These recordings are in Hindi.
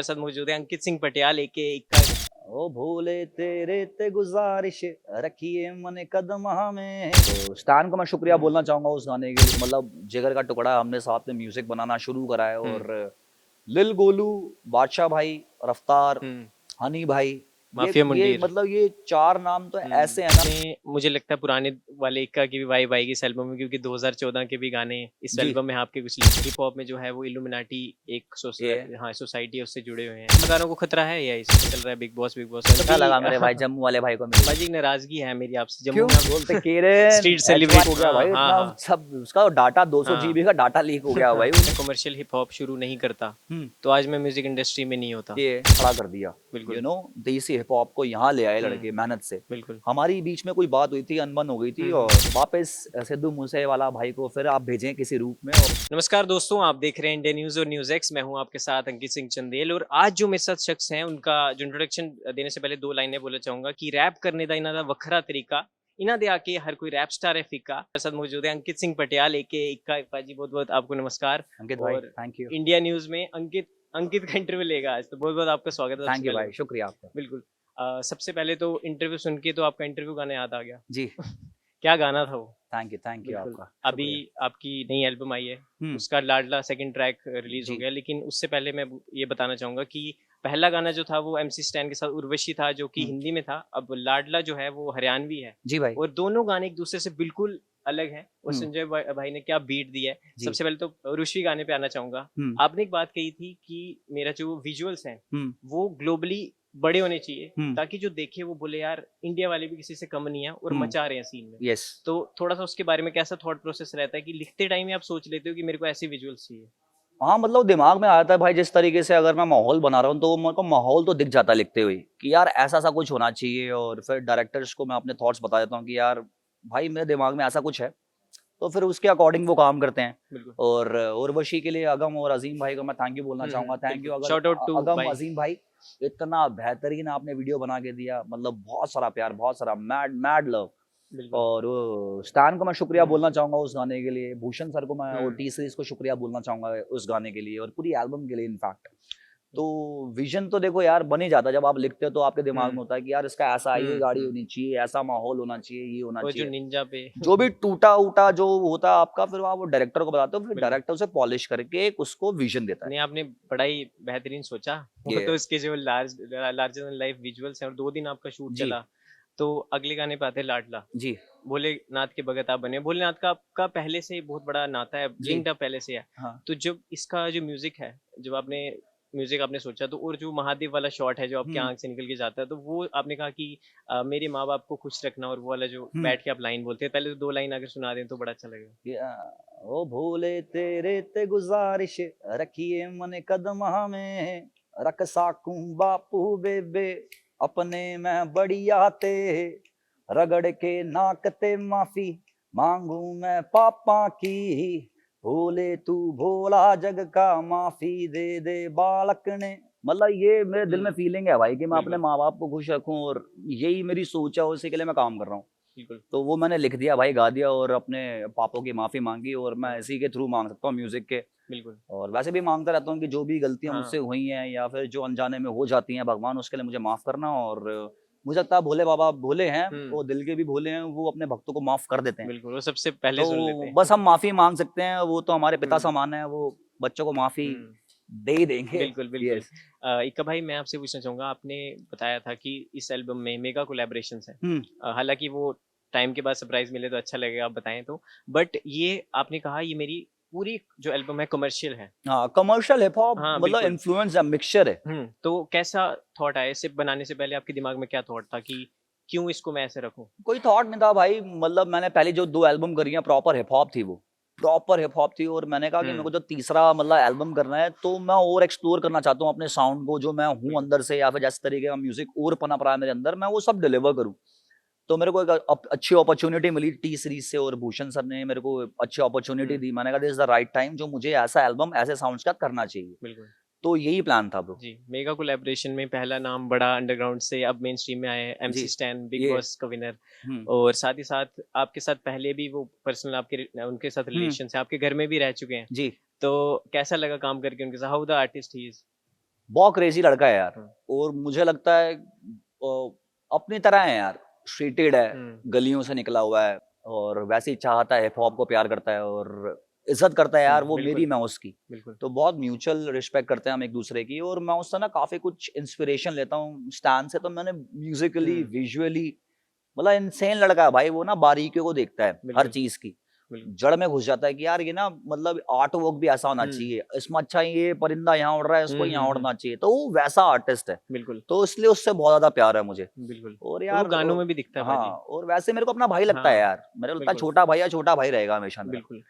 साथ मौजूद है अंकित सिंह पटियाल एके इक्का। ओ भोले तेरे ते गुजारिश रखिए मन कदम में। तो स्टान को मैं शुक्रिया बोलना चाहूंगा उस गाने के लिए। मतलब जिगर का टुकड़ा हमने साथ में म्यूजिक बनाना शुरू करा है और लिल गोलू, बादशाह भाई, रफ्तार, हनी भाई, माफिया ये मुंडीर। मतलब ये चार नाम तो ऐसे हैं ना। मुझे लगता है पुराने वाले इक्का की भी वाइब आएगी इस एल्बम में, क्योंकि 2014 के भी गाने इस जी एल्बम में आपके कुछ लिखे। हिप हॉप में जो है वो इल्यूमिनाटी एक ये सोसाइटी है, उससे जुड़े हुए हैं। गानों को खतरा है या इसमें चल रहा है बिग बॉस अच्छा लगा मेरे भाई जम्मू वाले भाई को मिल बाजी नाराजगी है मेरी आपसे। जम्मू क्यों में आप बोलते केरन स्ट्रीट एच सेलिब्रेट हो गया भाई हाँ इतना हाँ सब उसका डाटा 200 हाँ जीबी का डाटा लीक हो गया भाई। कमर्शियल हिप हॉप शुरू नहीं करता हम्म तो आज मैं म्यूजिक इंडस्ट्री में नहीं होता। ये खड़ा कर दिया। बिल्कुल। देसी हिप हॉप को यहाँ ले आए लड़के मेहनत से। बिल्कुल। हमारी बीच में कोई बात हुई थी, अनबन हो गई थी और वापस सिद्धू मूसे वाला भाई को फिर आप भेजें किसी रूप में। और नमस्कार दोस्तों, आप देख रहे हैं इंडिया न्यूज और न्यूज एक्स। मैं हूं आपके साथ अंकित सिंह चंदेल और आज जो मेरे साथ शख्स हैं उनका जो इंट्रोडक्शन देने से पहले दो लाइनें बोलना चाहूंगा कि रैप करने का इन्हों का वखरा तरीका इन्हों दे आके हर कोई रैप स्टार है फीका। मेरे साथ मौजूद है अंकित सिंह पटियाल एके इक्का इक्का जी। बहुत बहुत आपको नमस्कार। अंकित भाई और थैंक यू। इंडिया न्यूज में अंकित अंकित का इंटरव्यू लेगा आज, तो बहुत बहुत आपका स्वागत है सबसे थैंक यू पहले भाई, तो। शुक्रिया आपका। बिल्कुल। सबसे पहले तो इंटरव्यू सुन के तो आपका इंटरव्यू गाना याद आ गया। जी क्या गाना था वो। थैंक यू बिल्कुल। आपका अभी शुक्रिया। आपकी नई एल्बम आई है, हम्म उसका लाडला सेकंड ट्रैक रिलीज हो जी गया, लेकिन उससे पहले मैं ये बताना चाहूंगा कि पहला गाना जो था वो एमसी स्टैन के साथ उर्वशी था, जो कि हम्म हिंदी में था। अब लाडला जो है वो हरियाणवी है जी भाई। और दोनों गाने एक दूसरे से बिल्कुल अलग है। और हम्म संजय भाई ने क्या बीट दी है। जी सबसे पहले तो उर्वशी गाने पे आना चाहूंगा। हम्म आपने एक बात कही थी कि मेरा जो विजुअल्स हैं हम्म वो ग्लोबली बड़े होने चाहिए, हम्म ताकि जो देखे वो बोले यार इंडिया वाले भी किसी से कम नहीं है और मचा रहे हैं सीन में। यस। तो थोड़ा सा उसके बारे में कैसा थॉट प्रोसेस रहता है कि लिखते टाइम ही आप सोच लेते हो कि मेरे को ऐसे विजुअल्स चाहिए। हाँ मतलब दिमाग में आता है भाई, जिस तरीके से अगर मैं माहौल बना रहा हूँ तो मेरे को माहौल तो दिख जाता है लिखते हुए कि यार ऐसा सा कुछ होना चाहिए। और फिर डायरेक्टर्स को मैं अपने थॉट्स बता देता हूँ कि यार भाई मेरे दिमाग में ऐसा कुछ है, तो फिर उसके अकॉर्डिंग वो काम करते हैं। बिल्कुल। और उर्वशी के लिए अगम और अजीम भाई को मैं थैंक यू बोलना चाहूंगा। थैंक यू बिल्कुल, शाउट आउट टू अगम भाई। अजीम भाई, इतना बेहतरीन आपने वीडियो बना के दिया। मतलब बहुत सारा प्यार, बहुत सारा मैड मैड लव। बिल्कुल। और स्टैन को मैं शुक्रिया बोलना चाहूंगा उस गाने के लिए। भूषण सर को मैं और हम्म, टी सीरीज को शुक्रिया बोलना चाहूंगा उस गाने के लिए और पूरी एल्बम के लिए इनफैक्ट। तो विजन तो देखो यार बन ही जाता है जब आप लिखते हो, तो आपके दिमाग में होता है कि यार इसका ऐसा ये गाड़ी होनी चाहिए, ऐसा माहौल होना चाहिए, ये होना और जो चाहिए। निंजा पे जो भी टूटा उटा जो होता है आपका, फिर आप वो डायरेक्टर को बताते हो, फिर बिल्कुल। डायरेक्टर उसे पॉलिश करके एक उसको विजन देता है। नहीं, आपने बड़ा ही बेहतरीन सोचा। वो ये तो इसके जो लार्जर देन लाइफ विजुअल्स हैं और 2 दिन आपका शूट जी चला। तो अगले गाने पे आते हैं लाडला। जी भोलेनाथ के भगत आप बने। भोलेनाथ का आपका पहले से ही बहुत बड़ा नाता है, जी लिंक्ड अप पहले से है। हाँ तो जब इसका जो म्यूजिक है, जब आपने म्यूजिक आपने सोचा, तो और जो महादेव वाला शॉट है जो आपकी हम्म आंख से निकल के जाता है, तो वो आपने कहा कि मेरे माँ बाप को खुश रखना, और वो वाला जो हम्म बैठ के आप लाइन बोलते हैं, पहले तो 2 लाइन अगर सुना दें तो बड़ा अच्छा लगेगा। ये, ओ भोले तेरे ते गुजारिश रखिए मन कदम में। रख साकूं बापू बेबे अपने में बढ़िया ते। रगड़ के नाक ते माफी मांगू मैं पापा की। भोले तू भोला जग का माफी दे दे बालक ने। मतलब ये मेरे दिल में फीलिंग है भाई कि मैं अपने बिल्कुल। माँ बाप को खुश रखूं और यही मेरी सोच है, उसी के लिए मैं काम कर रहा हूँ। बिल्कुल। तो वो मैंने लिख दिया भाई, गा दिया और अपने पापों की माफी मांगी। और मैं इसी के थ्रू मांग सकता हूँ म्यूजिक के। बिल्कुल। और वैसे भी मांगता रहता हूँ कि जो भी गलतियां हाँ। मुझसे हुई हैं या फिर जो अनजाने में हो जाती हैं, भगवान उसके लिए मुझे माफ करना। और मुझे लगता है भोले बाबा भोले हैं, वो दिल के भी भोले हैं, वो अपने भक्तों को माफ कर देते हैं। बिल्कुल, वो सबसे पहले सुन लेते तो बस हैं। हम माफी मांग सकते हैं, वो तो हमारे पिता हम्म। समान है, वो बच्चों को माफी हम्म। दे ही देंगे। बिल्कुल, बिल्कुल। यस। इक्का भाई, मैं आपसे पूछना चाहूँगा, आपने बताया था कि इस एल्बम में मेगा कोलैबोरेशंस हैं। हम्म हालाँकि वो टाइम के बाद सरप्राइज़ मिले तो अच्छा लगेगा, आप बताएँ तो। बट ये आपने कहा ये मेरी पूरी जो एल्बम है कमर्शियल है। हाँ कमर्शियल हिप हॉप हाँ, मतलब बिल्कुल। इन्फ्लुएंस है, मिक्सचर है। तो कैसा थॉट आया इसे बनाने से पहले? आपके दिमाग में क्या थॉट था कि क्यों इसको मैं ऐसे रखूँ? कोई थॉट नहीं था भाई। मतलब मैंने पहले जो 2 एल्बम करी हैं प्रॉपर हिप हॉप थी, वो प्रॉपर हिप हॉप थी। और मैंने कहा कि मेरे हुँ, को जो तीसरा मतलब एल्बम करना है, तो मैं और एक्सप्लोर करना चाहता हूँ अपने साउंड को, जो मैं हूँ बिल्कुल। अंदर से, या फिर जिस तरीके का म्यूजिक और पनप रहा है मेरे अंदर, मैं वो सब डिलीवर करूँ। तो मेरे को एक अच्छी अपॉर्चुनिटी मिली टी सीरीज से, और भूषण सर ने मेरे को अच्छी अपॉर्चुनिटी दी। मैंने कहा this is the right time, जो मुझे ऐसा एल्बम ऐसे साउंड्स का करना चाहिए। बिल्कुल। तो यही प्लान था ब्रो। जी, मेगा कोलैबोरेशन में पहला नाम बड़ा अंडरग्राउंड से अब मेन स्ट्रीम में आया है, जी एमसी स्टैन बिग ये बॉस का विनर। हम्म और साथ ही साथ आपके साथ पहले भी वो पर्सनल उनके साथ हम्म रिलेशन है, आपके घर में भी रह चुके हैं। जी। तो कैसा लगा काम करके उनके साथ? How the artist he is? बहुत क्रेजी लड़का है यार, हम्म। और मुझे लगता है अपनी तरह है यार, स्ट्रीटेड है, गलियों से निकला हुआ है, और वैसे ही चाहता है, हिप हॉप को प्यार करता है और इज्जत करता है यार, वो बिल्कुल मेरी मैं उसकी। बिल्कुल तो बहुत म्यूचुअल रिस्पेक्ट करते हैं हम एक दूसरे की, और मैं उससे ना काफी कुछ इंस्पिरेशन लेता हूँ स्टैन से। तो मैंने म्यूजिकली, विजुअली, मतलब इनसेन लड़का है भाई वो ना, बारीकियों को देखता है हर बिल्कुल चीज की, बिल्कुल जड़ में घुस जाता है कि यार ये ना, मतलब आर्ट वर्क भी ऐसा होना चाहिए, इसमें अच्छा ये परिंदा यहाँ उड़ रहा है, इसको यहाँ उड़ना चाहिए, तो वो वैसा आर्टिस्ट है। बिल्कुल तो इसलिए उससे बहुत ज्यादा प्यार है मुझे। बिल्कुल। और और वो यार गानों में भी दिखता है हाँ, पाजी। और वैसे मेरे को अपना भाई लगता है हाँ यार, मेरे को लगता है बिल्कुल छोटा भाई या छोटा भाई रहेगा हमेशा मेरा। बिल्कुल।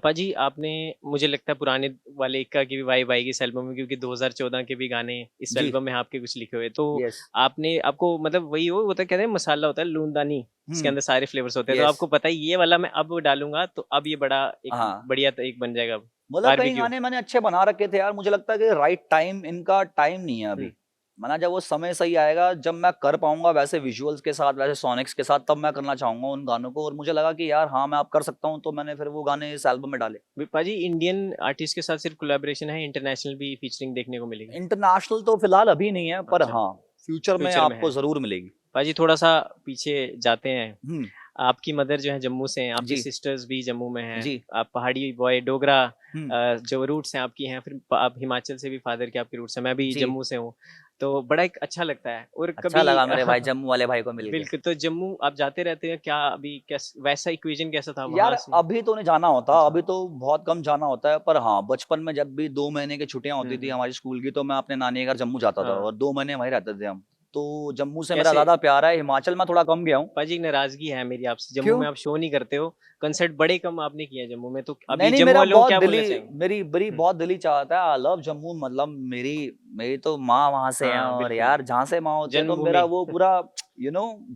पाजी आपने, मुझे लगता है पुराने वाले इक्का की भी वाइब आएगी इस एल्बम में, क्योंकि 2014 के भी गाने इस जी, एल्बम में आपके कुछ लिखे हुए, तो यस, आपने, आपको मतलब वही हो, वो तो कहते हैं मसाला होता है लूनदानी, इसके अंदर सारे फ्लेवर्स होते हैं, तो यस, आपको पता है ये वाला मैं अब डालूंगा तो अब ये बड़ा एक हाँ, बढ़िया एक बन जाएगा मतलब कई बारबेक्यू। गाने मैंने अच्छे बना रखे थे यार, मुझे लगता है कि राइट टाइम, इनका टाइम नहीं है हम्म अभी। माना जब वो समय सही आएगा, जब मैं कर पाऊंगा वैसे विजुअल्स के साथ, वैसे सोनिक्स के साथ, तब मैं करना चाहूंगा उन गानों को। और मुझे लगा कि यार हाँ, मैं अब कर सकता हूँ, तो मैंने फिर वो गाने इस एल्बम में डाले। पाजी इंडियन आर्टिस्ट के साथ सिर्फ कोलैबोरेशन है, इंटरनेशनल भी फीचरिंग देखने को मिलेगी? इंटरनेशनल तो फिलहाल अभी नहीं है, पर अच्छा, हाँ फ्यूचर में फ्यूचर में आपको है। जरूर मिलेगी। पाजी थोड़ा सा पीछे जाते हैं, हम्म, आपकी मदर जो है जम्मू से हैं, आपकी जी, सिस्टर्स भी जम्मू में हैं, जी, आप पहाड़ी बॉय डोगरा, हम्म, जो रूट्स हैं आपकी हैं, फिर आप हिमाचल से भी फादर के आपके रूट्स हैं, मैं भी जी, जम्मू से हूँ, तो बड़ा एक अच्छा लगता है। और अच्छा कभी लगा मेरे भाई जम्मू वाले भाई को मिलके। बिल्कुल, तो जम्मू आप जाते रहते हैं क्या? अभी कैस वैसा इक्वेशन कैसा था यार वहां से? अभी तो नहीं जाना होता, अच्छा। अभी तो बहुत कम जाना होता है, पर हाँ बचपन में जब भी 2 महीने की छुट्टियां होती थी हम्म। हमारी स्कूल की, तो मैं अपने नानी के घर जम्मू जाता था, हाँ। और 2 महीने वहीं रहते थे हम। तो जम्मू से मेरा कैसे? ज्यादा प्यार है, हिमाचल में थोड़ा कम गया हूँ। पाजी एक नाराजगी है मेरी आपसे, जम्मू क्यों? में आप शो नहीं करते हो, कंसर्ट बड़े कम आपने किए हैं जम्मू में, तो नहीं अभी नहीं, जम्मू मेरा वालों को बहुत क्या दिली, बोलना चाहेंगे? मेरी बड़ी बहुत दिली चाहत है, आई लव जम्मू, मतलब मेरी मेरी तो माँ वहां से है, हाँ और बिल्कुल, यार जहाँ से माँ होती है, तो मेरा जन्मभूमि। वो पूरा,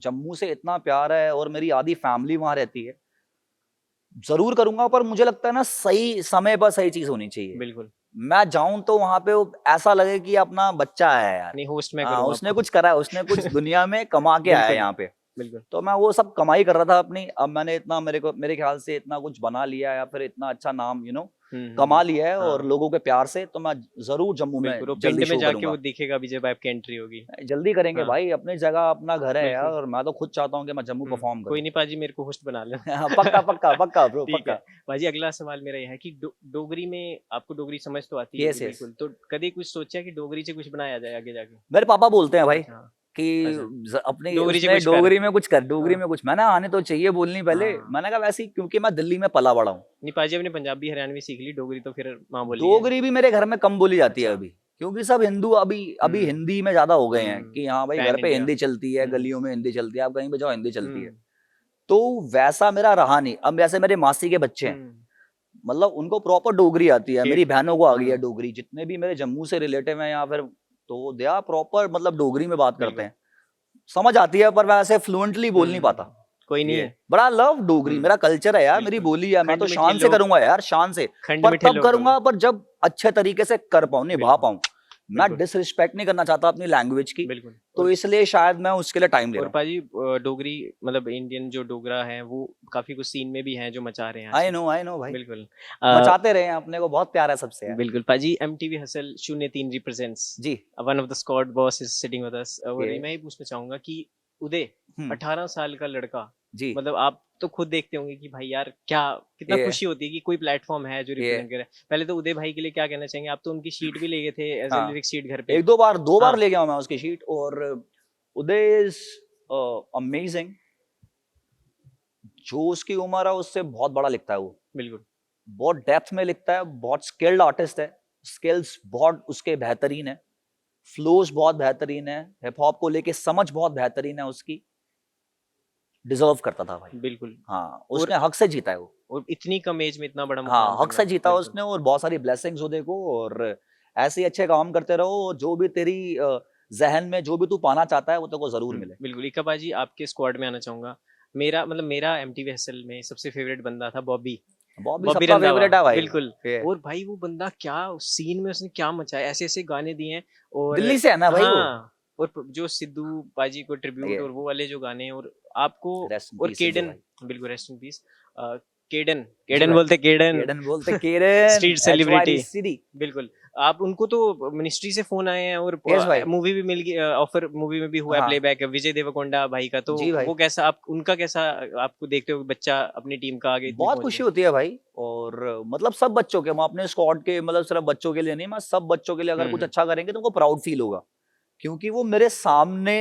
जम्मू से इतना प्यार है, और मेरी आधी फैमिली वहां रहती है। जरूर करूंगा, पर मुझे लगता है ना, सही समय पर सही चीज होनी चाहिए। बिल्कुल, मैं जाऊं तो वहां पे वो ऐसा लगे कि अपना बच्चा है यार। नहीं होस्ट मैं हाँ, करूंगा उसने आपको। कुछ करा है, उसने कुछ दुनिया में कमा के आया है बिल्कुल यहाँ पे। बिल्कुल। तो मैं वो सब कमाई कर रहा था अपनी, अब मैंने इतना, मेरे ख्याल से इतना कुछ बना लिया, या फिर इतना अच्छा नाम कमा हम्म। लिया है, और हाँ लोगों के प्यार से, तो मैं जरूर जम्मू बिल्कुल, में वो जल्दी पिंड में शो जाके वो करूंगा। दिखेगा भी जब आपकी एंट्री होगी। जल्दी करेंगे हाँ भाई, अपनी जगह अपना घर है यार, बिल्कुल। और मैं तो खुद चाहता हूँ कि मैं जम्मू परफॉर्म कोई करूँ। नहीं पाजी, मेरे को होस्ट बना लेना। पक्का पक्का पक्का ब्रो, ठीक है पक्का। पाजी, अगला सवाल मेरा यह है कि डोगरी में आपको डोगरी समझ तो आती होगी यस, यस। बिल्कुल, तो कभी कुछ सोचा कि डोगरी से कुछ बनाया जाए आगे जाके? मेरे पापा बोलते हैं भाई अच्छा हाँ। कि अच्छा, अपनी डोगरी से उसमें कुछ कर। डोगरी में कुछ कर, डोगरी हाँ में कुछ, मैंने आने तो चाहिए बोलनी पहले। हाँ। मैंने कहा वैसे ही, क्योंकि मैं दिल्ली में पला बड़ा हूँ। नहीं पाजी, अपने पंजाबी हरियाणवी सीख ली, डोगरी तो फिर माँ बोली है। डोगरी भी मेरे घर में कम बोली जाती है अच्छा। अभी, क्योंकि सब हिंदू अभी अभी हिंदी में ज्यादा हो गए हैं, कि हाँ भाई पैन घर पे इंडिया। हिंदी चलती है, हम्म गलियों में हिंदी चलती है, आप कहीं पे जाओ हिंदी चलती है। हम्म तो वैसा मेरा रहा नहीं। अब जैसे मेरे मासी के बच्चे हैं, हम्म। मतलब उनको प्रॉपर डोगरी आती है, मेरी ठेठ। बहनों को आ गई है डोगरी, जितने भी मेरे जम्मू से रिलेटिव हैं, या फिर, तो दे आर प्रॉपर, मतलब डोगरी में बात करते बिल्कुल। हैं, समझ आती है, पर मैं ऐसे फ्लुएंटली बोल नहीं पाता। कोई ये नहीं। बड़ा लव डोगरी, मेरा कल्चर है यार, मेरी बिल्कुल। बोली है, मैं खंड तो मीठे शान से लोग, करूंगा यार, शान से। खंड पर मीठे तब लोग डोगरे। करूंगा, पर जब अच्छे तरीके से कर पाऊं, निभा बिल्कुल पाऊं। मैं बिल्कुल डिसरिस्पेक्ट नहीं करना चाहता अपनी लैंग्वेज की, बिल्कुल। तो इसलिए शायद मैं उसके लिए टाइम ले और रहा हूँ। पाजी डोगरी, मतलब इंडियन जो डोगरा है वो काफी कुछ सीन में भी हैं जो मचा रहे हैं आजकल। आई नो भाई, बिल्कुल। अ, मचाते रहे हैं, अपने को बहुत प्यार है सबसे यार। बिल्कुल पाजी, एमटीवी हसल 03 रिप्रेजेंट्स, जी, one of the squad boss is sitting with us, और ये, मैं ही पूछना चाहूंगा कि उदय, हम्म, 18 साल का लड़का, जी, मतलब आप तो खुद देखते होंगे कि भाई यार क्या, कितना ये, खुशी होती है कि कोई प्लेटफॉर्म है जो ये, रिप्रेजेंट करे। पहले तो उदय भाई के लिए क्या कहना चाहेंगे आप? तो उनकी शीट भी ले गए थे एज ए हाँ, लिरिक्स शीट घर पे। एक दो हाँ बार ले गया हूं मैं उसकी शीट, और उदय इज अमेजिंग। जो उसकी उम्र है उससे बहुत बड़ा लिखता है वो, बिल्कुल बहुत डेप्थ में लिखता है, बहुत स्किल्ड आर्टिस्ट है, स्किल्स बहुत उसके बेहतरीन है, फ्लोज बहुत बेहतरीन है, हिप हॉप को लेके समझ बहुत बेहतरीन है उसकी। डिजर्व करता था भाई। बिल्कुल। हाँ, और उसने हक से जीता है वो। इतनी कम एज में इतना बड़ा मुकाम हाँ, हक करना, से जीता बिल्कुल उसने, और बहुत सारी ब्लेसिंग्स हो देखो, और ऐसे ही अच्छे काम करते रहो, जो भी तेरी जहन में जो भी तू पाना चाहता है वो तेरे को जरूर मिले। बिल्कुल। इक्का बाजी आपके स्क्वाड में आना चाहूंगा। मेरा मतलब मेरा एमटीवी हसल में सबसे फेवरेट बंदा था बॉबी, बॉबी बॉबी सबका रंधावा, फेवरेट है भाई। बिल्कुल। ये और भाई वो बंदा क्या सीन में उसने क्या मचाया, ऐसे ऐसे गाने दिए हैं। और दिल्ली से है ना भाई वो। हाँ, और जो सिद्धू बाजी को ट्रिब्यूट ये और वो वाले जो गाने, और आपको, रेस्ट इन और पीस सिद्धू केडन, भाई। बिल्कुल रेस्ट इन पीस, केडन, जी केडन भाई, बोलते केडन, केडन बोलते केडन, स्ट्रीट एचवाईडी सेलिब्रिटी, सिटी। बिल्कुल। आप उनको तो मिनिस्ट्री से फोन आए हैं और यस भाई। मूवी भी मिल गई, ऑफर मूवी में भी हुआ है हाँ प्लेबैक विजय देवरकोंडा भाई का, तो जी भाई, वो कैसा आप उनका कैसा आपको देखते हो बच्चा अपनी टीम का आगे इतनी बहुत पहुंच खुशी गया? होती है भाई। और मतलब सब बच्चों के, मैं अपने स्क्वाड के, मतलब सिर्फ बच्चों के लिए नहीं, मैं सब बच्चों के लिए अगर कुछ हम्म। अच्छा करेंगे तो उनको प्राउड फील होगा, क्योंकि वो मेरे सामने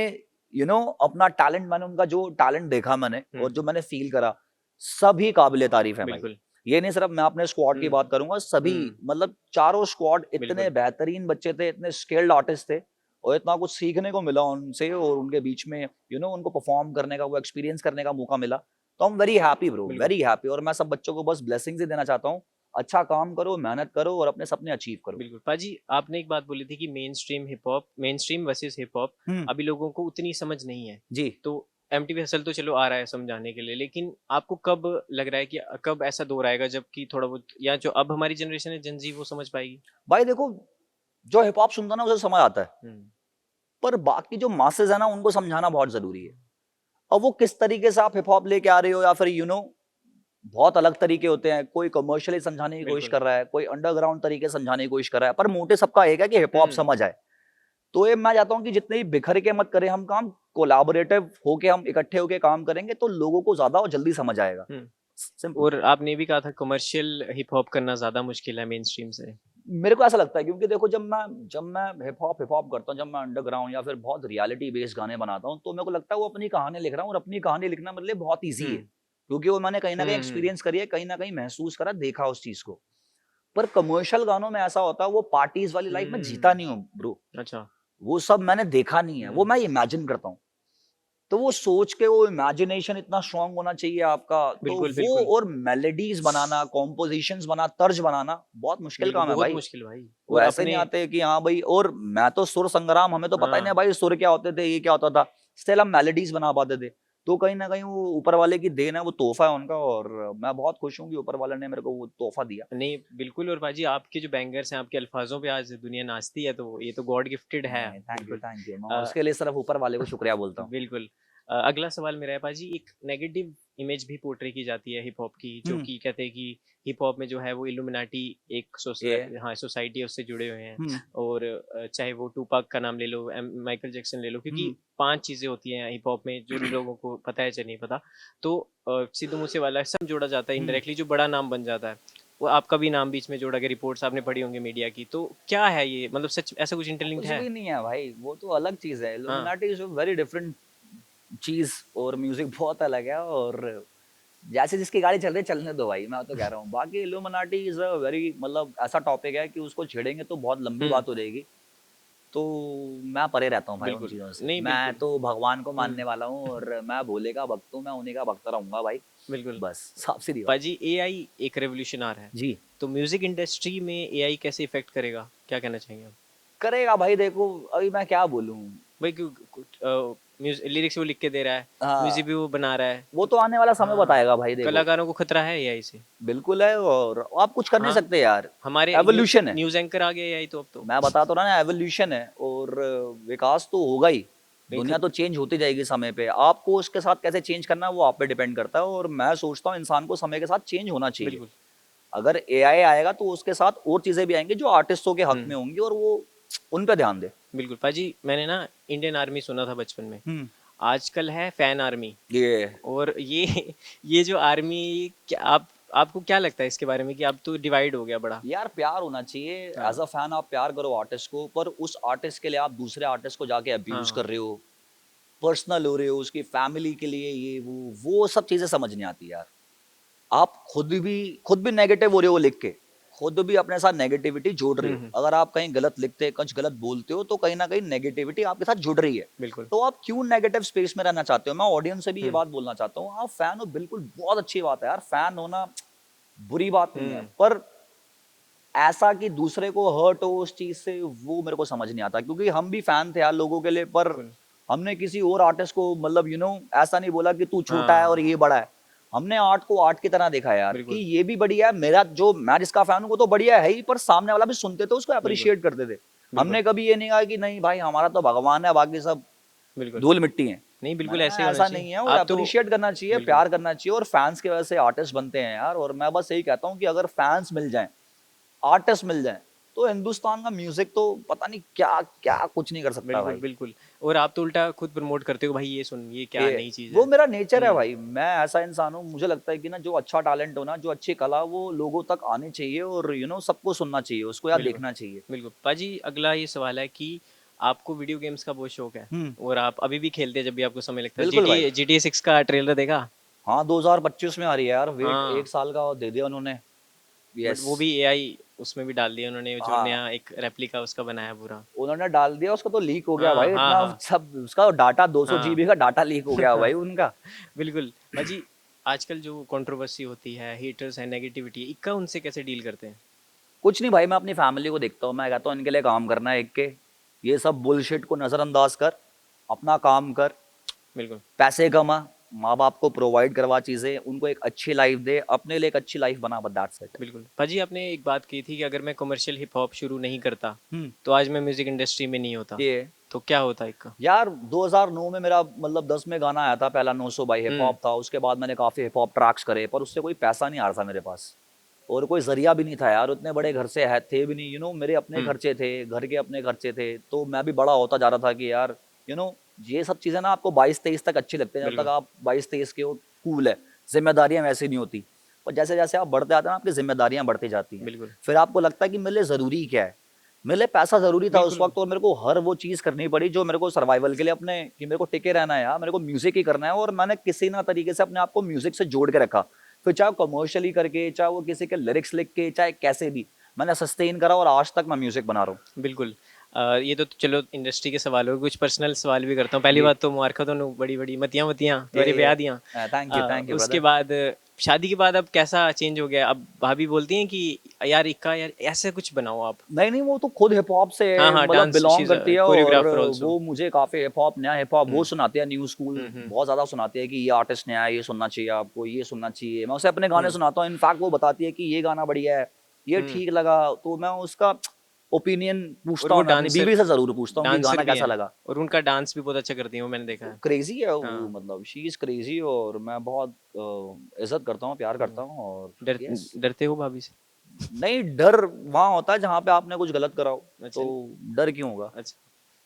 अपना टैलेंट, मैंने उनका जो टैलेंट देखा मैंने हम्म। और जो मैंने फील करा, सभी काबिले तारीफ है भाई। बिल्कुल। ये नहीं सिर्फ मैं अपने स्क्वाड की बात हम्म। करूंगा, सभी, हम्म। मतलब चारों स्क्वाड इतने बिल्कुल। बेहतरीन बच्चे थे, इतने स्किल्ड आर्टिस्ट थे, और इतना कुछ सीखने को मिला उनसे, और उनके बीच में उनको परफॉर्म करने का, वो एक्सपीरियंस करने का मौका मिला। तो I am very happy bro, बिल्कुल। Very happy. और मैं सब बच्चों को बस ब्लेसिंग्स ही देना चाहता हूँ, अच्छा काम करो, मेहनत करो और अपने सपने अचीव करो। बिल्कुल पाजी, आपने एक बात बोली थी कि mainstream versus hip hop hmm. अभी लोगों को उतनी समझ नहीं है। जी। तो एमटीवी हसल तो चलो आ रहा है समझाने के लिए, लेकिन आपको कब लग रहा है कि कब ऐसा दौर आएगा जबकि थोड़ा बहुत, या जो अब हमारी जनरेशन है जनजी वो समझ पाएगी? भाई देखो, जो हिप हॉप सुनता है ना उसे समझ आता है, हम्म। पर बाकी जो मासेस है ना उनको समझाना बहुत जरूरी है। अब वो किस तरीके से आप हिप हॉप लेके आ रहे हो, या फिर बहुत अलग तरीके होते हैं, कोई कमर्शियली समझाने की कोशिश बिल्कुल। कर रहा है, कोई अंडरग्राउंड तरीके से समझाने की कोशिश कर रहा है, पर मोटिव सबका एक है कि हिप हॉप हम्म। समझ आए। तो ये मैं चाहता हूँ कि जितने भी बिखर के मत करें हम काम, कोलैबोरेटिव होके हम इकट्ठे होके काम करेंगे तो लोगों को ज्यादा और जल्दी समझ आएगा। हम्म। सिंपल। और आपने ये भी कहा था कमर्शियल हिप हॉप करना ज्यादा मुश्किल है मेन स्ट्रीम से। मेरे को ऐसा लगता है, क्योंकि देखो, जब मैं हिप हॉप करता हूँ, जब मैं अंडरग्राउंड या फिर बहुत रियलिटी बेस्ड गाने बनाता हूँ, तो मेरे को लगता है वो अपनी कहानी लिख रहा हूँ, और अपनी कहानी लिखना मतलब बहुत ईजी है, हम्म। क्योंकि वो मैंने कहीं ना कहीं हम्म। एक्सपीरियंस करी है, कहीं ना कहीं महसूस करा, देखा उस चीज को। पर कमर्शियल गानों में ऐसा होता है, वो पार्टीज वाली लाइफ में जीता नहीं हूँ ब्रो, अच्छा। वो सब मैंने देखा नहीं है, वो हम्म। मैं इमेजिन करता हूँ। तो वो सोच के, वो इमेजिनेशन इतना स्ट्रांग होना चाहिए आपका, तो बिल्कुल वो, बिल्कुल। और मेलोडीज बनाना, कॉम्पोजिशंस बना, तर्ज बनाना बहुत मुश्किल बिल्कुल काम है बहुत भाई। मुश्किल भाई। वो और ऐसे नहीं अपने, आते कि हाँ भाई, और मैं तो सुर संग्राम, हमें तो पता ही नहीं हाँ भाई सुर क्या होते थे, ये क्या होता था, स्टिल हम मेलोडीज बना पाते थे। तो कहीं ना कहीं वो ऊपर वाले की देन है, वो तोहफा है उनका, और मैं बहुत खुश हूँ कि ऊपर वाले ने मेरे को वो तोहफा दिया। नहीं बिल्कुल। और पाजी आपके जो बैंगर्स हैं, आपके अल्फाजों पे आज दुनिया नाचती है, तो ये तो गॉड गिफ्टेड है। नहीं, थैंक यू, बिल्कुल। थैंक यू, मैं अ, उसके लिए सिर्फ ऊपर वाले को शुक्रिया बोलता हूँ। बिल्कुल। अगला सवाल मेरा है पाजी, एक नेगेटिव इमेज भी पोर्ट्रे की जाती है हिप हॉप की, जो हम्म। कि कहते हैं कि हिप हॉप में जो है वो इल्यूमिनाटी एक ये। हाँ सोसाइटी है उससे जुड़े हुए हैं। हम्म। और चाहे वो टूपाक का नाम ले लो, माइकल जैक्सन ले लो, क्योंकि हम्म। 5 चीजें होती हैं हिप हॉप में जो लोगों को पता है चाहे नहीं पता। तो सिद्धू मूसेवाला सब जोड़ा जाता है हम्म। इनडायरेक्टली, जो बड़ा नाम बन जाता है। वो आपका भी नाम बीच में जोड़ा गया, रिपोर्ट्स आपने पढ़ी होंगी मीडिया की, तो क्या है ये, मतलब सच ऐसा कुछ इंटरलिंक्ड कुछ है? भी नहीं है भाई, वो तो अलग चीज है, हाँ। इल्यूमिनाटी इज वेरी डिफरेंट चीज, और म्यूजिक बहुत अलग है, और जैसे जिसकी गाड़ी चल रही है चलने दो भाई, मैं तो कह रहा हूँ। बाकी इल्यूमिनाटी इज अ वेरी, मतलब ऐसा टॉपिक है कि उसको छेड़ेंगे तो बहुत लंबी हम्म। बात हो जाएगी। तो मैं परे रहता हूँ भाई उन बिल्कुल। चीजों से, नहीं मैं बिल्कुल। तो भगवान को हम्म। मानने वाला हूँ, और मैं भोले का भक्त हूँ, मैं उन्हीं का भक्त रहूंगा भाई। बिल्कुल। बस साफ सीधी बात। पाजी एआई एक रेवोल्यूशन आ रहा है, जी। तो म्यूजिक इंडस्ट्री में एआई कैसे इफेक्ट करेगा, क्या कहना चाहेंगे आप? करेगा भाई, देखो अभी मैं क्या बोलूँ। भाई क्यों, लिरिक्स वो लिख के दे रहा है, म्यूजिक हाँ, भी वो बना रहा है, वो तो तो आने वाला समय हाँ, बताएगा भाई, देखो। कलाकारों को खतरा है एआई से। बिल्कुल है, और आप कुछ कर नहीं हाँ, सकते यार, हमारे एवोल्यूशन है। न्यूज एंकर आ गए एआई तो अब तो। मैं बता तो रहा ना, एवोल्यूशन है, और विकास तो होगा ही। नहीं दुनिया तो चेंज होती जाएगी समय पे, आपको उसके साथ कैसे चेंज करना है वो आप पे डिपेंड करता है, और मैं सोचता हूँ इंसान को समय के साथ चेंज होना चाहिए। बिल्कुल। अगर एआई आएगा तो उसके साथ और चीजें भी आएंगी जो आर्टिस्टों के हक हम्म। में होंगी, और वो उन पे ध्यान दे। बिल्कुल पाजी, मैंने ना इंडियन आर्मी सुना था बचपन में, हम्म। आजकल है फैन आर्मी। ये और ये ये जो आर्मी, क्या आप, आपको क्या लगता है इसके बारे में कि अब तो डिवाइड हो गया बड़ा? यार, प्यार होना चाहिए, एज हाँ अ फैन आप प्यार करो आर्टिस्ट को, पर उस आर्टिस्ट के लिए आप दूसरे आर्टिस्ट को जाके अब्यूज हाँ। कर रहे हो, पर्सनल हो रहे हो उसकी फैमिली के लिए, ये वो सब चीजें समझ नहीं आती यार। आप खुद भी नेगेटिव हो रहे हो लिख के, खुद भी अपने साथ नेगेटिविटी जोड़ रहे हो। हम्म। अगर आप कहीं गलत लिखते, कुछ गलत बोलते हो, तो कहीं ना कहीं नेगेटिविटी आपके साथ जुड़ रही है। बिल्कुल। तो आप क्यों नेगेटिव स्पेस में रहना चाहते हो? मैं ऑडियंस से भी ये हम्म। बात बोलना चाहता हूँ, आप फैन हो, बिल्कुल बहुत अच्छी बात है यार, फैन होना बुरी बात नहीं है, हम्म। पर ऐसा कि दूसरे को हर्ट हो उस चीज से, वो मेरे को समझ नहीं आता, क्योंकि हम भी फैन थे यार लोगों के लिए, पर बिल्कुल। हमने किसी और आर्टिस्ट को, मतलब ऐसा नहीं बोला कि तू छोटा है और हाँ ये बड़ा है। हमने आर्ट को आर्ट की तरह देखा यार, कि बिल्कुल। ये भी बढ़िया है, मेरा जो मैं जिसका फैन हूँ वो तो बढ़िया है ही, पर सामने वाला भी सुनते थे, उसको बिल्कुल। अप्रिशिएट करते थे। बिल्कुल। हमने कभी ये नहीं कहा कि नहीं भाई हमारा तो भगवान है, बाकी सब बिल्कुल। धूल मिट्टी है। नहीं बिल्कुल मैंने ऐसे कहा ही होना ऐसा चाहिए, नहीं है, और आप तो। अप्रिशिएट करना चाहिए, बिल्कुल। प्यार करना चाहिए, और फैंस की वजह से आर्टिस्ट बनते हैं यार। और मैं बस यही कहता हूँ कि अगर फैंस मिल जाएं, आर्टिस्ट मिल जाएं, तो हिंदुस्तान का म्यूजिक तो पता नहीं क्या क्या कुछ नहीं कर सकता बिल्कुल भाई। बिल्कुल। और आप तो उल्टा खुद प्रमोट करते हो भाई, ये सुन, ये क्या ये नई चीज वो है। मेरा नेचर है हम्म। भाई, मैं ऐसा इंसान हूँ, मुझे लगता है कि ना जो अच्छा टैलेंट हो ना, जो अच्छी कला हो, वो लोगों तक आनी चाहिए और सबको सुनना चाहिए, उसको यार बिल्कुल देखना चाहिए। बिल्कुल पाजी, अगला ये सवाल है कि आपको वीडियो गेम्स का बहुत शौक है हम्म। और आप अभी भी खेलते हैं जब भी आपको समय लगता है। बिल्कुल भाई। GTA 6 का ट्रेलर देखा? हाँ 2025 में आ रही है यार, वेट हाँ, 1 साल का और दे दिया उन्होंने। But yes. वो भी AI उसमें भी डाल दिया उन्होंने, जो हाँ नया एक रेप्लिका उसका बनाया पूरा। उन्होंने डाल दिया, उसका तो लीक हो गया हाँ भाई हाँ इतना हाँ सब, उसका डाटा 200 हाँ। जीबी का डाटा लीक हो गया भाई उनका। बिल्कुल पाजी। आजकल जो कंट्रोवर्सी होती है, हेटर्स है, नेगेटिविटी, इक्का उनसे कैसे डील करते हैं? कुछ नहीं भाई, मैं अपनी फैमिली को देखता हूँ, मैं कहता हूँ इनके लिए काम करना है एक के, ये सब बुलशिट को नजरअंदाज कर, अपना काम कर, बिल्कुल पैसे कमा, माँ बाप को प्रोवाइड करवा चीजें, उनको एक अच्छी लाइफ दे, अपने लिए एक अच्छी लाइफ बना, बस दैट्स इट। बिल्कुल पाजी, आपने एक बात की थी कि अगर मैं कमर्शियल हिप हॉप शुरू नहीं करता हम्म। तो आज मैं म्यूजिक इंडस्ट्री में नहीं होता। ये तो क्या होता इक्का? यार 2009 में मेरा मतलब 10 में गाना आया था पहला, 900 बाई हिप हम्म हॉप था, उसके बाद मैंने काफी हिप हॉप ट्रैक्स करे, पर उससे कोई पैसा नहीं आ रहा था मेरे पास, और कोई जरिया भी नहीं था यार, उतने बड़े घर से है थे भी नहीं, मेरे अपने हम्म खर्चे थे, घर के अपने खर्चे थे, तो मैं भी बड़ा होता जा रहा था कि यार ये सब चीजें ना आपको 22-23 तक अच्छी लगती हैं, जब तक बिल्कुल आप 22-23 के हो, कूल है, जिम्मेदारियां वैसी नहीं होती, और जैसे जैसे आप बढ़ते आते हैं ना, आपकी जिम्मेदारियां बढ़ती जाती हैं, बिल्कुल फिर आपको लगता है कि मेरे लिए जरूरी क्या है, मेरे लिए पैसा जरूरी था उस बिल्कुल वक्त, और मेरे को हर वो चीज करनी पड़ी जो मेरे को सर्वाइवल के लिए अपने, कि मेरे को टिके रहना है यार, मेरे को म्यूजिक ही करना है, और मैंने किसी ना तरीके से अपने आप को म्यूजिक से जोड़ के रखा, फिर चाहे वो कमर्शियली करके, चाहे वो किसी के लिरिक्स लिख के, चाहे कैसे भी मैंने सस्टेन करा, और आज तक मैं म्यूजिक बना रहा हूँ। बिल्कुल। ये तो चलो इंडस्ट्री के सवाल हो गए, कुछ पर्सनल सवाल भी करता हूँ। पहली जी। बात तो मुबारक तो बड़ी बड़ी मतियां मतियां मेरे ये ब्याह दियां। थैंक यू उसके ब्रदर। बाद शादी के बाद अब कैसा चेंज हो गया? अब भाभी बोलती हैं कि यार इक्का यार ऐसे कुछ बनाओ आप। नहीं नहीं, वो तो खुद हिप हॉप से हाँ हाँ, मतलब डांस, शी बिलोंग इज करती है, और कोरियोग्राफर आल्सो। वो मुझे काफी हिप हॉप, नया हिप हॉप वो हम्म सुनाती है, न्यू स्कूल हम्म। बहुत ज्यादा सुनाती है कि ये आर्टिस्ट नया है, ये सुनना चाहिए आपको, ये सुनना चाहिए, मैं उसे अपने गाने हम्म सुनाता हूँ, इनफैक्ट वो बताती है कि ये गाना बढ़िया है, ये हम्म। ठीक लगा, तो मैं उसका ओपिनियन और पूछता वो हूँ, मैं अपनी डांसर, बीवी से जरूर पूछता हूँ कि डांसर गाना भी कैसा हैं, लगा। और उनका डांस भी बहुत अच्छा करती हैं वो, मैंने देखा है। क्रेजी है वो, हाँ। मतलब शी इज क्रेजी, और मैं बहुत इज्जत करता हूँ, प्यार करता हूँ, और डर यस। डरते हो भाभी से? नहीं, डर वहां होता है जहाँ पे आपने कुछ गलत करा हो, अच्छा। तो डर क्यों होगा। अच्छा।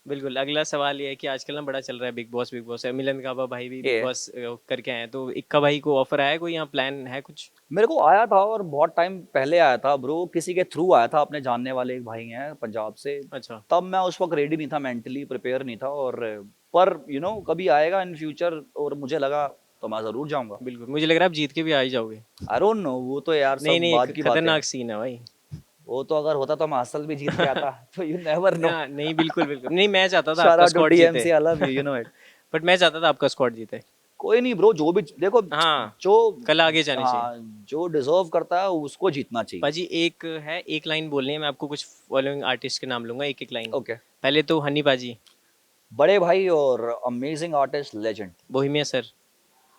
बिल्कुल, अगला सवाल ये है कि आजकल ना बड़ा चल रहा है बिग बॉस है, मिलन गाबा भाई भी बिग ये बॉस करके आए हैं, तो इक्का भाई को ऑफर आया है कोई, यहाँ प्लान है कुछ? मेरे को आया था, और बहुत टाइम पहले आया था ब्रो, किसी के थ्रू आया था, अपने जानने वाले एक भाई हैं पंजाब से, अच्छा। तब मैं उस वक्त रेडी नहीं था, मेंटली प्रिपेयर नहीं था, और पर कभी आएगा इन फ्यूचर, और मुझे लगा तो मैं जरूर जाऊंगा। बिल्कुल, मुझे लग रहा है आप जीत के भी आ ही जाओगे। आई डोंट नो, वो तो यार नहीं सब नहीं, बाद एक की बातें खतरनाक हैं, सीन है भाई। वो तो अगर होता तो मैं असल भी जीत के आता, तो यू नेवर नो। नहीं बिल्कुल बिल्कुल नहीं, मैं चाहता था शाउट आपका आउट टू स्क्वाड जीते। TMC, I love you, you know it. But मैं चाहता था आपका स्क्वाड जीते। कोई नहीं ब्रो, जो भी देखो, हाँ, जो, कल आगे जानी चाहिए। हाँ, जो डिजर्व करता है उसको जीतना चाहिए। पाजी एक है, एक लाइन बोलनी है, मैं आपको कुछ फॉलोइंग आर्टिस्ट के नाम लूंगा, एक एक लाइन। ओके। पहले तो हनी पाजी। बड़े भाई और amazing artist, legend. Bohemia sir.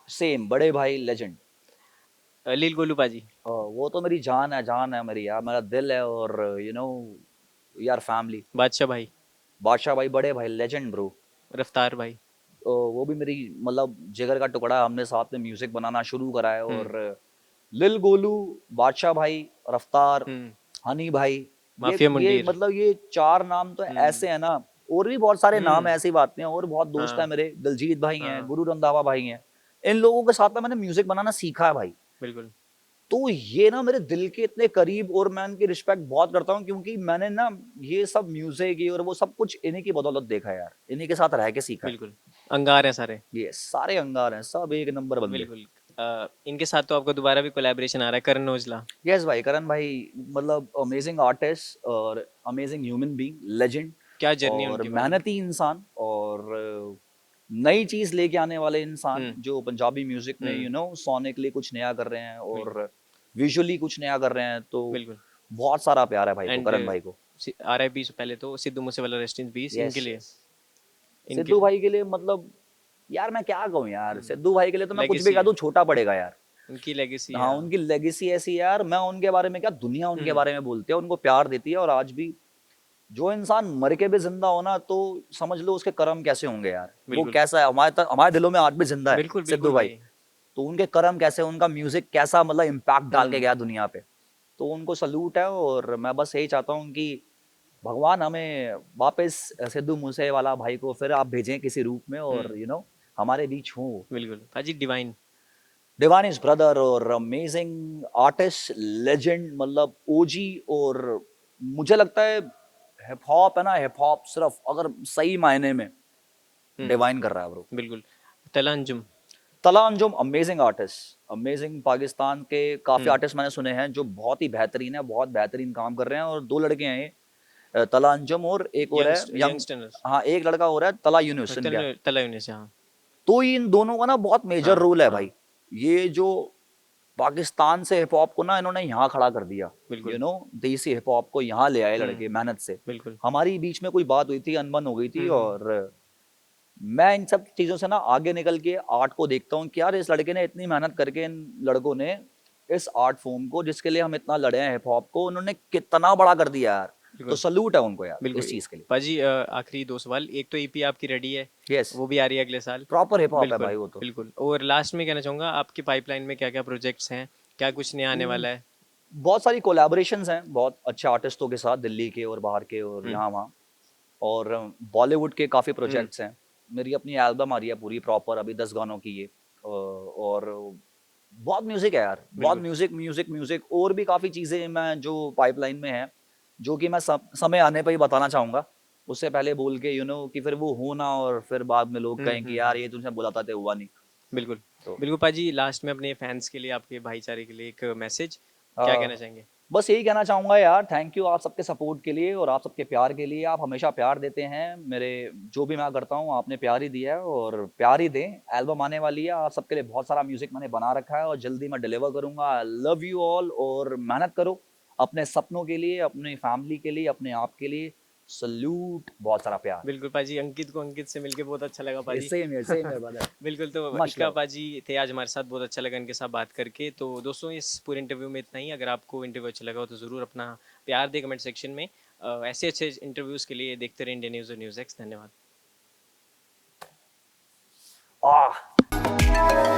Same, बड़े भाई लेजेंड। लील गोलू पाजी। वो तो मेरी जान है मेरी यार, मेरा दिल है, और यार फैमिली। बादशाह भाई। बादशाह भाई, बड़े भाई लेजेंड ब्रो। रफ्तार भाई। वो भी मेरी मतलब जिगर का टुकड़ा है, हमने साथ में म्यूजिक बनाना शुरू करा है, हम्म और लिल गोलू, बादशाह भाई, रफ्तार, हम्म। हनी भाई, माफिया ये मुंडीर। मतलब ये 4 नाम तो हम्म ऐसे है ना, और भी बहुत सारे नाम हम्म। है, ऐसी बात नहीं है, और बहुत दोस्त है हाँ मेरे, दिलजीत भाई हैं, हाँ। गुरु रंधावा भाई हैं, इन लोगों के साथ में मैंने म्यूजिक बनाना सीखा है भाई, बिल्कुल तो ये ना मेरे दिल के इतने करीब, और मैं इनकी रिस्पेक्ट बहुत करता हूँ, क्योंकि मैंने ना ये सब म्यूजिक ये और वो सब कुछ इन्हीं की बदौलत देखा है यार, इन्हीं के साथ रह के सीखा है। बिल्कुल। अंगार है सारे। ये सारे अंगार हैं, सब एक नंबर बंदे। बिल्कुल। इनके साथ तो आपका दोबारा भी कोलैबोरेशन आ रहा है, करण औजला। यस भाई, करण भाई मतलब अमेजिंग आर्टिस्ट, और अमेजिंग ह्यूमन बीइंग, लेजेंड, क्या जर्नी है और उनकी भाई। मेहनती इंसान, और नई चीज लेके आने वाले इंसान, हम्म जो पंजाबी म्यूजिक में हम्म। सोने के लिए कुछ नया कर रहे हैं, बिल्कुल और विजुअली कुछ नया कर रहे हैं, तो बिल्कुल। बहुत सारा प्यार है भाई को, एंड करण भाई को। RIP से पहले तो Sidhu Moosewala, rest in peace इनके यस लिए। यस। इनके सिद्धू भाई के लिए मतलब, यार मैं क्या कहूँ यार, सिद्धू भाई के लिए तो मैं कुछ भी लेगेसी कह है, दूं छोटा पड़ेगा यार। उनकी लेगेसी है। हाँ, उनकी लेगेसी ऐसी है यार, मैं उनके बारे में क्या, दुनिया उनके हम्म। बारे में बोलती है, उनको प्यार देती है, और आज भी जो इंसान मर के भी जिंदा हो ना, तो समझ लो उसके कर्म कैसे होंगे यार, वो बिल्कुल कैसा है, हमारे दिलों में आज भी जिंदा है बिल्कुल सिद्धू बिल्कुल भाई, भाई। तो उनके कर्म कैसे, उनका म्यूजिक कैसा मतलब इम्पैक्ट डाल के हम्म। गया दुनिया पे, तो उनको सल्यूट है, और मैं बस यही चाहता हूँ कि भगवान हमें वापस सिद्धू मूसेवाला भाई को फिर आप भेजें किसी रूप में और हमारे बीच हो। बिल्कुल पाजी, डिवाइन। डिवाइन इज ब्रदर और अमेजिंग आर्टिस्ट, लेजेंड, मतलब ओजी। और मुझे लगता है हिप हॉप है ना, हिप हॉप सिर्फ अगर सही मायने में डिवाइन कर रहा है ब्रो। बिल्कुल। तला अंजुम। तला Anjum amazing artist, amazing. Pakistan के काफी हम्म। आर्टिस्ट मैंने सुने हैं जो बहुत ही बेहतरीन है, बहुत बेहतरीन काम कर रहे हैं। और दो लड़के हैं ये, तला अंजुम और एक और है यंग। यंगस्टर। हाँ, एक लड़का और है तला यूनुस इनका। तला यूनिस, हाँ। तो इन दोनों का ना बहुत मेजर हाँ, रोल है हाँ। भाई। ये जो पाकिस्तान से हिप हॉप को ना इन्होंने यहाँ खड़ा कर दिया, बिल्कुल। देसी हिप हॉप को यहाँ ले आए हम्म। लड़के मेहनत से। बिल्कुल। हमारी बीच में कोई बात हुई थी, अनबन हो गई थी, हम्म। और मैं इन सब चीजों से ना आगे निकल के आर्ट को देखता हूँ कि यार इस लड़के ने इतनी मेहनत करके, इन लड़कों ने इस आर्ट फॉर्म को जिसके लिए हम इतना लड़े हैं हिप हॉप को, उन्होंने कितना बड़ा कर दिया यार। तो बिल्कुल। सल्यूट है उनको यार बिल्कुल इस चीज के लिए। पाजी, आखिरी दो सवाल। एक तो ईपी आपकी रेडी है, यस, वो भी आ रही है अगले साल। प्रॉपर हिप हॉप है बिल्कुल। भाई वो तो। बिल्कुल। और लास्ट में कहना चाहूँगा, आपकी पाइपलाइन में क्या क्या प्रोजेक्ट्स हैं, क्या कुछ नया आने वाला है? बहुत सारी कोलैबोरेशंस हैं बहुत अच्छे आर्टिस्टों के साथ, दिल्ली के और बाहर के और हम्म। यहाँ वहाँ। और बॉलीवुड के काफ़ी हम्म। प्रोजेक्ट्स हैं। मेरी अपनी एल्बम आ रही है पूरी प्रॉपर, अभी 10 गानों की ये। और बहुत म्यूज़िक है यार, बहुत बिल्कुल। Music music music. और भी काफ़ी चीज़ें मैं जो पाइपलाइन में है, जो कि मैं समय आने पे ही बताना चाहूँगा। उससे पहले बोल के कि फिर वो हो ना, और फिर बाद में लोग कहें कि यार ये तुमसे बुलाता था हुआ नहीं। बिल्कुल। तो बिल्कुल पाजी, लास्ट में अपने फैंस के लिए, आपके भाईचारे के लिए एक मैसेज क्या अ, कहना चाहेंगे? बस यही कहना चाहूँगा यार, थैंक यू आप सबके सपोर्ट के लिए और आप सबके प्यार के लिए। आप हमेशा प्यार देते हैं, मेरे जो भी मैं करता हूँ आपने प्यार ही दिया है और प्यार ही दें। एल्बम आने वाली है, आप सबके लिए बहुत सारा म्यूजिक मैंने बना रखा है और जल्दी मैं डिलीवर करूँगा। आई लव यू ऑल, और मेहनत करो अपने सपनों के लिए, अपनी फैमिली के लिए, अपने आप के लिए। सल्यूट, बहुत सारा प्यार। बिल्कुल पाजी, अंकित को अंकित से मिलके बहुत अच्छा लगा पाजी। सेम है ब्रदर। बिल्कुल। तो मच इक्का लव। पाजी थे आज हमारे साथ, बहुत अच्छा लगा इनके साथ बात करके। तो दोस्तों, इस पूरे इंटरव्यू में इतना ही। अगर आपको इंटरव्यू अच्छा लगा हो तो ज़रूर अपना प्यार दे कमेंट सेक्शन में। ऐसे अच्छे इंटरव्यूज़ के लिए देखते रहे इंडिया न्यूज़ और न्यूज़ एक्स। धन्यवाद। आह